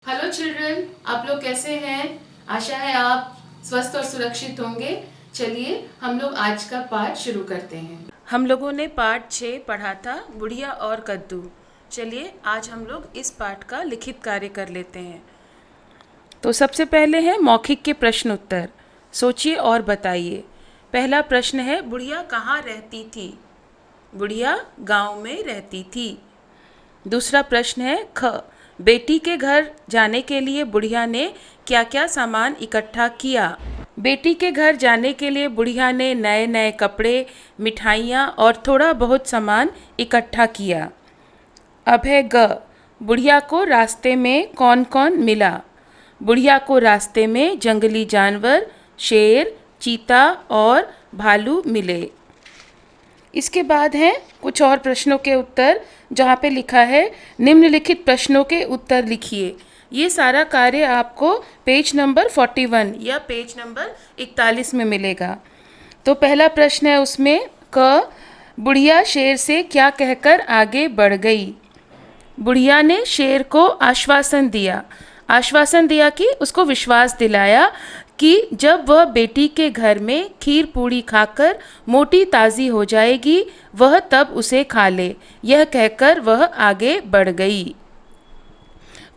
Hello children, आप लोग कैसे हैं? आशा है आप स्वस्थ और सुरक्षित होंगे। चलिए हम लोग आज का पाठ शुरू करते हैं। हम लोगों ने पाठ 6 पढ़ा था, बुढ़िया और कद्दू। चलिए आज हम लोग इस पाठ का लिखित कार्य कर लेते हैं। तो सबसे पहले है मौखिक के प्रश्न उत्तर। सोचिए और बताइए। पहला प्रश्न है, बुढ़िया कहाँ रहती थी? बुढ़िया गांव में रहती थी। दूसरा प्रश्न है ख, बेटी के घर जाने के लिए बुढ़िया ने क्या क्या सामान इकट्ठा किया? बेटी के घर जाने के लिए बुढ़िया ने नए नए कपड़े, मिठाइयाँ और थोड़ा बहुत सामान इकट्ठा किया। अब है ग, बुढ़िया को रास्ते में कौन कौन मिला? बुढ़िया को रास्ते में जंगली जानवर, शेर, चीता और भालू मिले। इसके बाद हैं कुछ और प्रश्नों के उत्तर, जहाँ पे लिखा है निम्नलिखित प्रश्नों के उत्तर लिखिए। ये सारा कार्य आपको पेज नंबर 41 या पेज नंबर 41 में मिलेगा। तो पहला प्रश्न है उसमें क, बुढ़िया शेर से क्या कहकर आगे बढ़ गई? बुढ़िया ने शेर को आश्वासन दिया कि उसको विश्वास दिलाया कि जब वह बेटी के घर में खीर पूड़ी खाकर मोटी ताज़ी हो जाएगी वह तब उसे खा ले। यह कहकर वह आगे बढ़ गई।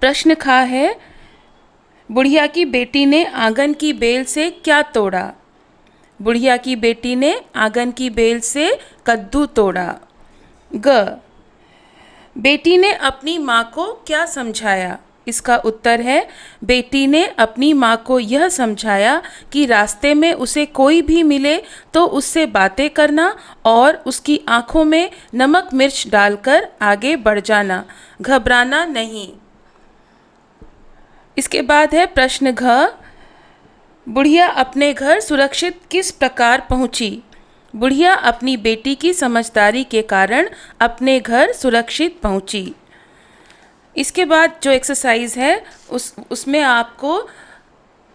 प्रश्न खा है, बुढ़िया की बेटी ने आंगन की बेल से क्या तोड़ा? बुढ़िया की बेटी ने आंगन की बेल से कद्दू तोड़ा। ग, बेटी ने अपनी माँ को क्या समझाया? इसका उत्तर है, बेटी ने अपनी माँ को यह समझाया कि रास्ते में उसे कोई भी मिले तो उससे बातें करना और उसकी आंखों में नमक मिर्च डालकर आगे बढ़ जाना, घबराना नहीं। इसके बाद है प्रश्न घ, बुढ़िया अपने घर सुरक्षित किस प्रकार पहुँची? बुढ़िया अपनी बेटी की समझदारी के कारण अपने घर सुरक्षित पहुँची। इसके बाद जो एक्सरसाइज है उसमें आपको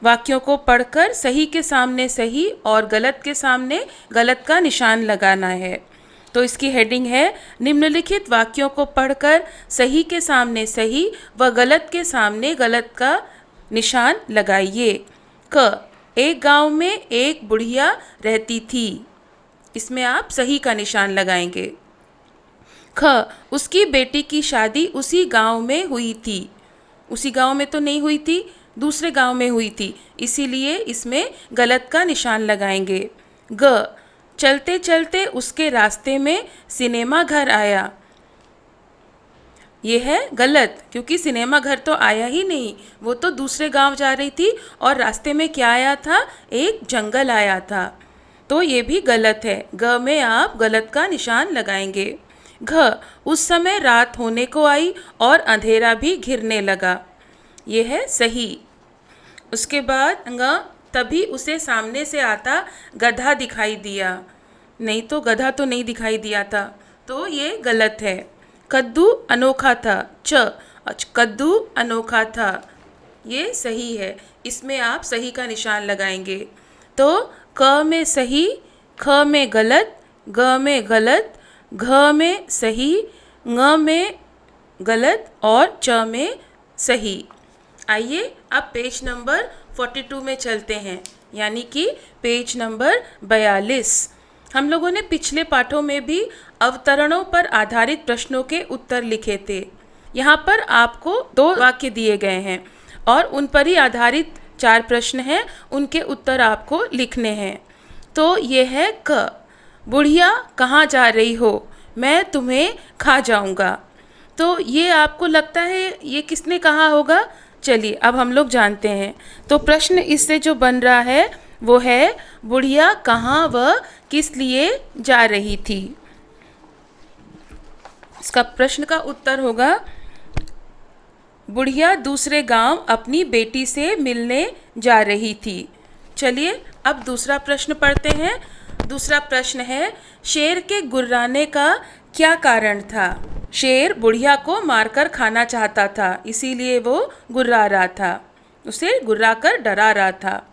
वाक्यों को पढ़कर सही के सामने सही और गलत के सामने गलत का निशान लगाना है। तो इसकी हेडिंग है, निम्नलिखित वाक्यों को पढ़कर सही के सामने सही व गलत के सामने गलत का निशान लगाइए। क, एक गांव में एक बुढ़िया रहती थी। इसमें आप सही का निशान लगाएंगे। ख, उसकी बेटी की शादी उसी गांव में हुई थी। उसी गांव में तो नहीं हुई थी, दूसरे गांव में हुई थी, इसीलिए इसमें गलत का निशान लगाएंगे। ग, चलते चलते उसके रास्ते में सिनेमा घर आया। ये है गलत, क्योंकि सिनेमा घर तो आया ही नहीं, वो तो दूसरे गांव जा रही थी और रास्ते में क्या आया था? एक जंगल आया था, तो ये भी गलत है। ग में आप गलत का निशान लगाएंगे। घ, उस समय रात होने को आई और अंधेरा भी घिरने लगा। ये है सही। उसके बाद ग, तभी उसे सामने से आता गधा दिखाई दिया। नहीं तो गधा तो नहीं दिखाई दिया था, तो ये गलत है। कद्दू अनोखा था। कद्दू अनोखा था, ये सही है। इसमें आप सही का निशान लगाएंगे। तो क में सही, ख में गलत, ग में गलत, घ में सही, ङ में गलत और च में सही। आइए अब पेज नंबर 42 में चलते हैं, यानी कि पेज नंबर 42। हम लोगों ने पिछले पाठों में भी अवतरणों पर आधारित प्रश्नों के उत्तर लिखे थे। यहाँ पर आपको 2 वाक्य दिए गए हैं और उन पर ही आधारित 4 प्रश्न हैं, उनके उत्तर आपको लिखने हैं। तो ये है क, बुढ़िया कहाँ जा रही हो? मैं तुम्हें खा जाऊँगा। तो ये आपको लगता है ये किसने कहा होगा? चलिए अब हम लोग जानते हैं। तो प्रश्न इससे जो बन रहा है वो है, बुढ़िया कहाँ व किस लिए जा रही थी? इसका प्रश्न का उत्तर होगा, बुढ़िया दूसरे गांव अपनी बेटी से मिलने जा रही थी। चलिए अब दूसरा प्रश्न पढ़ते हैं। दूसरा प्रश्न है, शेर के गुर्राने का क्या कारण था? शेर बुढ़िया को मारकर खाना चाहता था, इसीलिए वो गुर्रा रहा था, उसे गुर्रा कर डरा रहा था।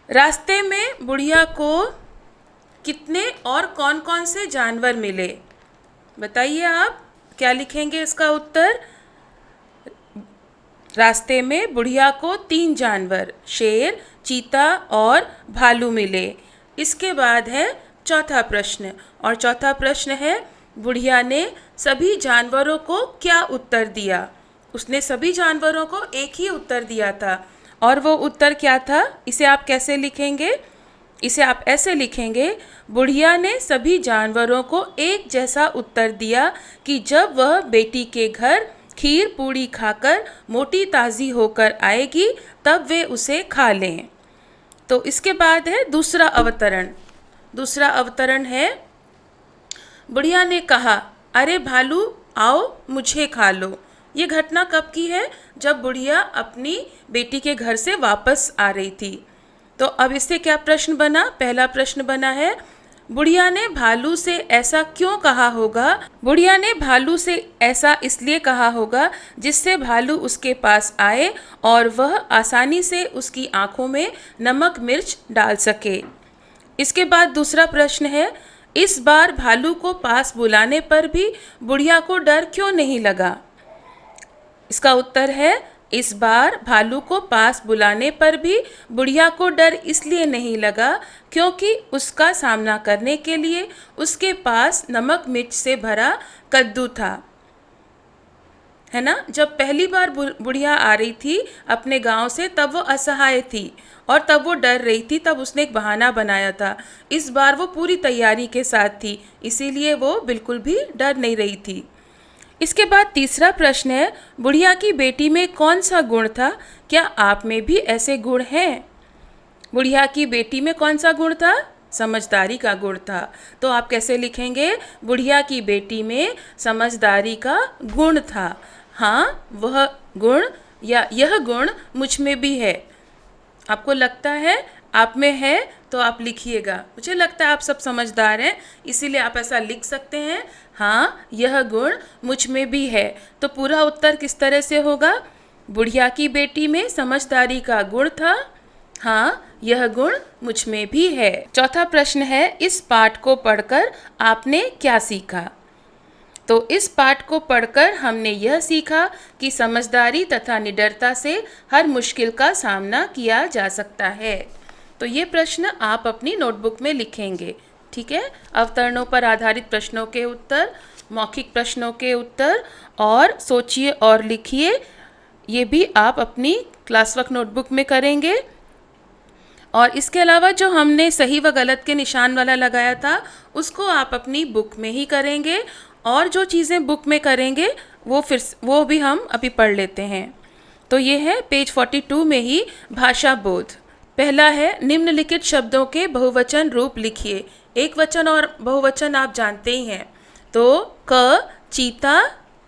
रास्ते में बुढ़िया को कितने और कौन कौन से जानवर मिले? बताइए आप क्या लिखेंगे इसका उत्तर? रास्ते में बुढ़िया को 3 जानवर शेर, चीता और भालू मिले। इसके बाद है चौथा प्रश्न, और चौथा प्रश्न है बुढ़िया ने सभी जानवरों को क्या उत्तर दिया। उसने सभी जानवरों को एक ही उत्तर दिया था, और वो उत्तर क्या था, इसे आप कैसे लिखेंगे? इसे आप ऐसे लिखेंगे, बुढ़िया ने सभी जानवरों को एक जैसा उत्तर दिया कि जब वह बेटी के घर खीर पूड़ी खाकर मोटी ताज़ी होकर आएगी तब वे उसे खा लें। तो इसके बाद है दूसरा अवतरण। दूसरा अवतरण है, बुढ़िया ने कहा, अरे भालू आओ मुझे खा लो। ये घटना कब की है? जब बुढ़िया अपनी बेटी के घर से वापस आ रही थी। तो अब इससे क्या प्रश्न बना? पहला प्रश्न बना है, बुढ़िया ने भालू से ऐसा क्यों कहा होगा? बुढ़िया ने भालू से ऐसा इसलिए कहा होगा जिससे भालू उसके पास आए और वह आसानी से उसकी आंखों में नमक मिर्च डाल सके। इसके बाद दूसरा प्रश्न है, इस बार भालू को पास बुलाने पर भी बुढ़िया को डर क्यों नहीं लगा? इसका उत्तर है, इस बार भालू को पास बुलाने पर भी बुढ़िया को डर इसलिए नहीं लगा क्योंकि उसका सामना करने के लिए उसके पास नमक मिर्च से भरा कद्दू था। है ना? जब पहली बार बुढ़िया आ रही थी अपने गांव से तब वो असहाय थी और तब वो डर रही थी, तब उसने एक बहाना बनाया था। इस बार वो पूरी तैयारी के साथ थी, इसीलिए वो बिल्कुल भी डर नहीं रही थी। इसके बाद तीसरा प्रश्न है, बुढ़िया की बेटी में कौन सा गुण था? क्या आप में भी ऐसे गुण हैं? बुढ़िया की बेटी में कौन सा गुण था? समझदारी का गुण था। तो आप कैसे लिखेंगे? बुढ़िया की बेटी में समझदारी का गुण था। हाँ, वह गुण या यह गुण मुझ में भी है। आपको लगता है आप में है तो आप लिखिएगा। मुझे लगता है आप सब समझदार हैं, इसीलिए आप ऐसा लिख सकते हैं, हाँ यह गुण मुझ में भी है। तो पूरा उत्तर किस तरह से होगा? बुढ़िया की बेटी में समझदारी का गुण था, हाँ यह गुण मुझ में भी है। चौथा प्रश्न है, इस पाठ को पढ़कर आपने क्या सीखा? तो इस पाठ को पढ़कर हमने यह सीखा कि समझदारी तथा निडरता से हर मुश्किल का सामना किया जा सकता है। तो ये प्रश्न आप अपनी नोटबुक में लिखेंगे, ठीक है? अवतरणों पर आधारित प्रश्नों के उत्तर, मौखिक प्रश्नों के उत्तर, और सोचिए और लिखिए, ये भी आप अपनी क्लास वर्क नोटबुक में करेंगे। और इसके अलावा जो हमने सही व गलत के निशान वाला लगाया था उसको आप अपनी बुक में ही करेंगे, और जो चीज़ें बुक में करेंगे वो भी हम अभी पढ़ लेते हैं। तो ये है पेज 42 में ही भाषा बोध। पहला है, निम्नलिखित शब्दों के बहुवचन रूप लिखिए। एक वचन और बहुवचन आप जानते ही हैं। तो क चीता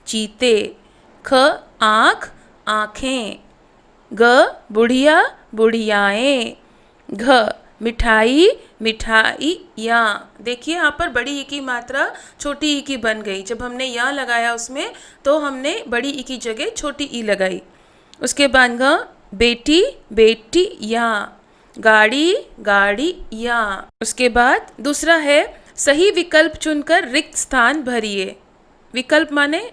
चीते, ख आँख आँखें, ग बुढ़िया बुढ़ियाएँ, घ मिठाई मिठाइयाँ। देखिए यहाँ पर बड़ी ई की मात्रा छोटी ई की बन गई। जब हमने यहाँ लगाया उसमें तो हमने बड़ी ई की जगह छोटी ई लगाई। उसके बाद ग बेटी बेटियाँ, गाड़ी गाड़ियाँ। उसके बाद दूसरा है, सही विकल्प चुनकर रिक्त स्थान भरिए। विकल्प माने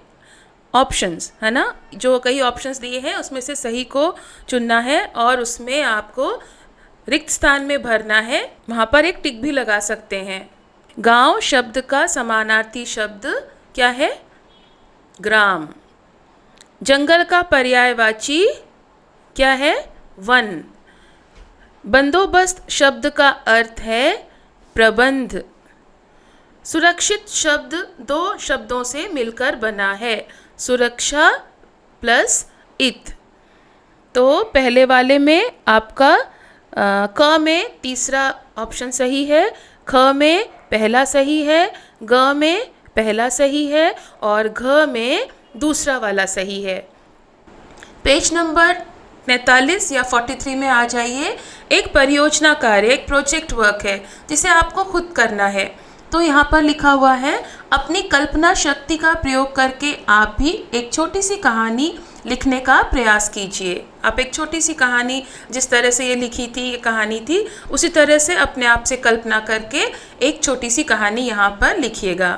ऑप्शंस, है ना? जो कई ऑप्शंस दिए हैं उसमें से सही को चुनना है और उसमें आपको रिक्त स्थान में भरना है। वहाँ पर एक टिक भी लगा सकते हैं। गांव शब्द का समानार्थी शब्द क्या है? ग्राम। जंगल का पर्यायवाची क्या है? वन। बंदोबस्त शब्द का अर्थ है प्रबंध। सुरक्षित शब्द 2 शब्दों से मिलकर बना है, सुरक्षा प्लस इत। तो पहले वाले में आपका क में तीसरा ऑप्शन सही है, ख में पहला सही है, ग में पहला सही है और घ में दूसरा वाला सही है। पेज नंबर 43 या 43 में आ जाइए। एक परियोजना कार्य, एक प्रोजेक्ट वर्क है जिसे आपको खुद करना है। तो यहाँ पर लिखा हुआ है, अपनी कल्पना शक्ति का प्रयोग करके आप भी एक छोटी सी कहानी लिखने का प्रयास कीजिए। आप एक छोटी सी कहानी, जिस तरह से ये लिखी थी, ये कहानी थी, उसी तरह से अपने आप से कल्पना करके एक छोटी सी कहानी यहाँ पर लिखिएगा।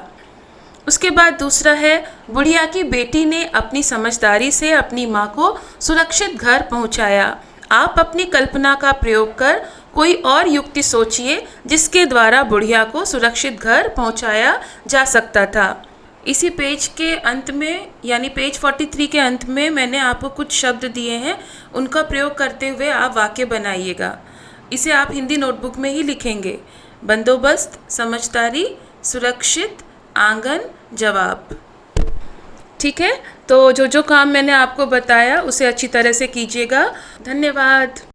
उसके बाद दूसरा है, बुढ़िया की बेटी ने अपनी समझदारी से अपनी माँ को सुरक्षित घर पहुँचाया। आप अपनी कल्पना का प्रयोग कर कोई और युक्ति सोचिए जिसके द्वारा बुढ़िया को सुरक्षित घर पहुँचाया जा सकता था। इसी पेज के अंत में यानी पेज 43 के अंत में मैंने आपको कुछ शब्द दिए हैं, उनका प्रयोग करते हुए आप वाक्य बनाइएगा। इसे आप हिंदी नोटबुक में ही लिखेंगे। बंदोबस्त, समझदारी, सुरक्षित, आंगन, जवाब। ठीक है, तो जो जो काम मैंने आपको बताया उसे अच्छी तरह से कीजिएगा। धन्यवाद।